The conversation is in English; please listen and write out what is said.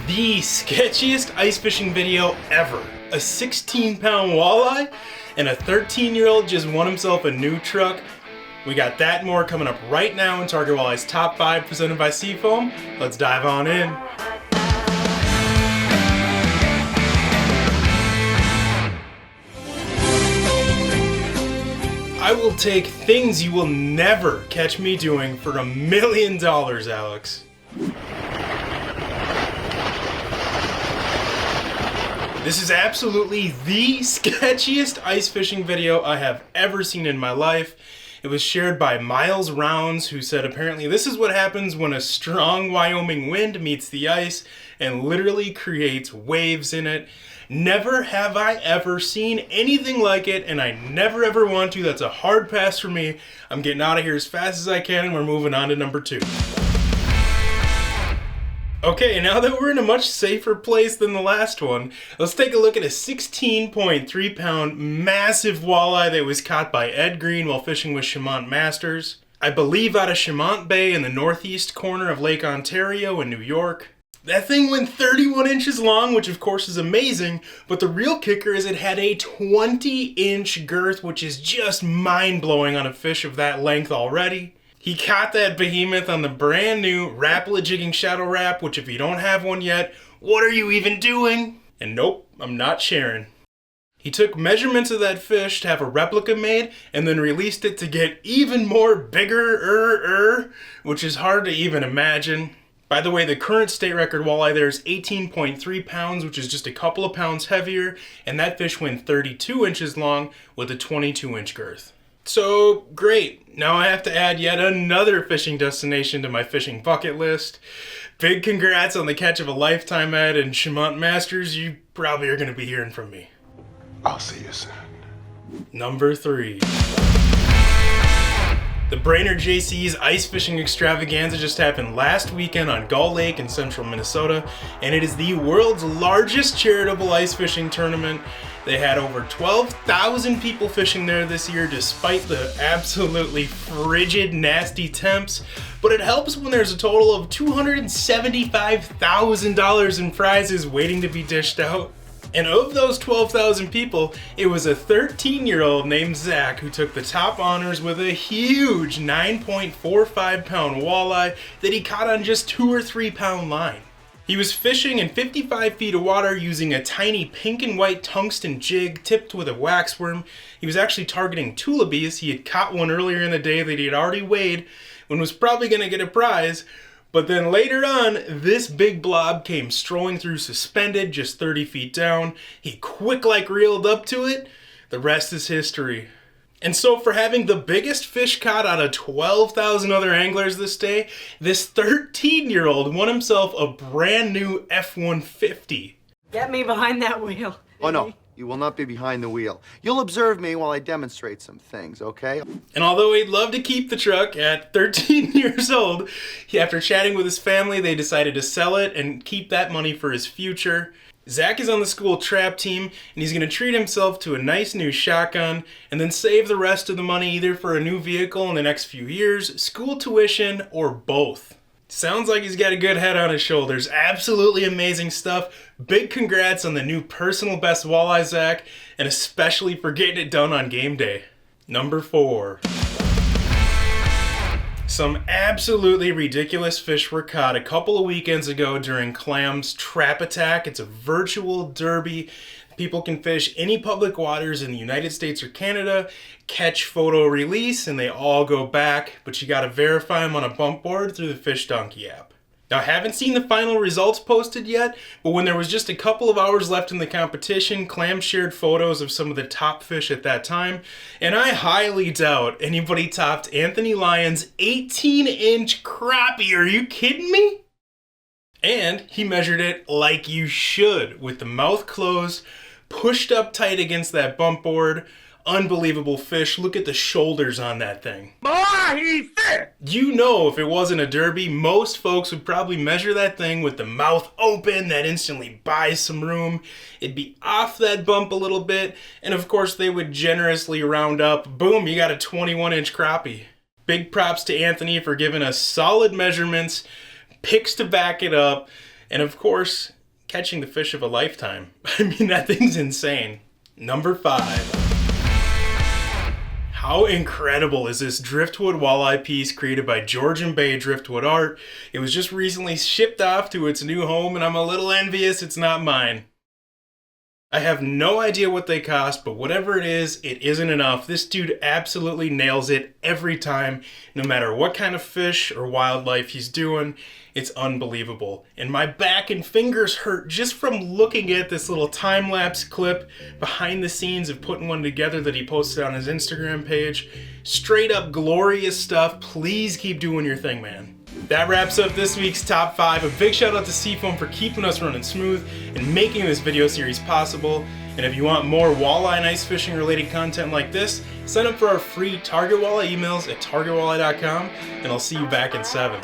the sketchiest ice fishing video ever. A 16-pound walleye and a 13-year-old just won himself a new truck. We got that and more coming up right now in Target Walleye's Top 5 presented by Seafoam. Let's dive on in. I will take things you will never catch me doing for $1 million, Alex. This is absolutely the sketchiest ice fishing video I have ever seen in my life. It was shared by Miles Rounds, who said apparently this is what happens when a strong Wyoming wind meets the ice and literally creates waves in it. Never have I ever seen anything like it, and I never ever want to. That's a hard pass for me. I'm getting out of here as fast as I can, and we're moving on to number 2. Okay, now that we're in a much safer place than the last one, let's take a look at a 16.3 pound massive walleye that was caught by Ed Green while fishing with Chemont Masters. I believe out of Chemont Bay in the northeast corner of Lake Ontario in New York. That thing went 31 inches long, which of course is amazing, but the real kicker is it had a 20-inch girth, which is just mind-blowing on a fish of that length already. He caught that behemoth on the brand new Rapala Jigging Shadow Rap, which if you don't have one yet, what are you even doing? And nope, I'm not sharing. He took measurements of that fish to have a replica made and then released it to get even more bigger, which is hard to even imagine. By the way, the current state record walleye there is 18.3 pounds, which is just a couple of pounds heavier, and that fish went 32 inches long with a 22-inch girth. So, great. Now I have to add yet another fishing destination to my fishing bucket list. Big congrats on the catch of a lifetime, Ed, and Chemont Masters, you probably are going to be hearing from me. I'll see you soon. Number 3. The Brainerd JC's Ice Fishing Extravaganza just happened last weekend on Gull Lake in central Minnesota, and it is the world's largest charitable ice fishing tournament. They had over 12,000 people fishing there this year despite the absolutely frigid, nasty temps, but it helps when there's a total of $275,000 in prizes waiting to be dished out. And of those 12,000 people, it was a 13-year-old named Zach who took the top honors with a huge 9.45 pound walleye that he caught on just 2 or 3 pound line. He was fishing in 55 feet of water using a tiny pink and white tungsten jig tipped with a waxworm. He was actually targeting tullabees. He had caught one earlier in the day that he had already weighed and was probably going to get a prize. But then later on, this big blob came strolling through suspended just 30 feet down. He quick-like reeled up to it. The rest is history. And so for having the biggest fish caught out of 12,000 other anglers this day, this 13-year-old won himself a brand new F-150. Get me behind that wheel. Oh no, you will not be behind the wheel. You'll observe me while I demonstrate some things, okay? And although he'd love to keep the truck at 13 years old, after chatting with his family, they decided to sell it and keep that money for his future. Zach is on the school trap team, and he's going to treat himself to a nice new shotgun and then save the rest of the money either for a new vehicle in the next few years, school tuition, or both. Sounds like he's got a good head on his shoulders. Absolutely amazing stuff. Big congrats on the new personal best walleye, Zach, and especially for getting it done on game day. Number 4. Some absolutely ridiculous fish were caught a couple of weekends ago during Clam's Trap Attack. It's a virtual derby. People can fish any public waters in the United States or Canada, catch, photo, release, and they all go back, but you gotta verify them on a bump board through the Fish Donkey app. Now, I haven't seen the final results posted yet, but when there was just a couple of hours left in the competition, Clam shared photos of some of the top fish at that time, and I highly doubt anybody topped Anthony Lyon's 18-inch crappie. Are you kidding me? And he measured it like you should, with the mouth closed, pushed up tight against that bump board. Unbelievable fish. Look at the shoulders on that thing. Boy, he's thick! You know, if it wasn't a derby, most folks would probably measure that thing with the mouth open. That instantly buys some room. It'd be off that bump a little bit, and of course they would generously round up. Boom, you got a 21-inch crappie. Big props to Anthony for giving us solid measurements, pics to back it up, And of course, catching the fish of a lifetime. I mean, that thing's insane. Number 5. How incredible is this Driftwood walleye piece created by Georgian Bay Driftwood Art? It was just recently shipped off to its new home and I'm a little envious it's not mine. I have no idea what they cost, but whatever it isn't enough. This dude absolutely nails it every time, no matter what kind of fish or wildlife he's doing. It's unbelievable. And my back and fingers hurt just from looking at this little time-lapse clip behind the scenes of putting one together that he posted on his Instagram page. Straight up glorious stuff. Please keep doing your thing, man. That wraps up this week's top 5. A big shout out to Seafoam for keeping us running smooth and making this video series possible. And if you want more walleye and ice fishing related content like this, sign up for our free Target Walleye emails at targetwalleye.com, and I'll see you back in 7.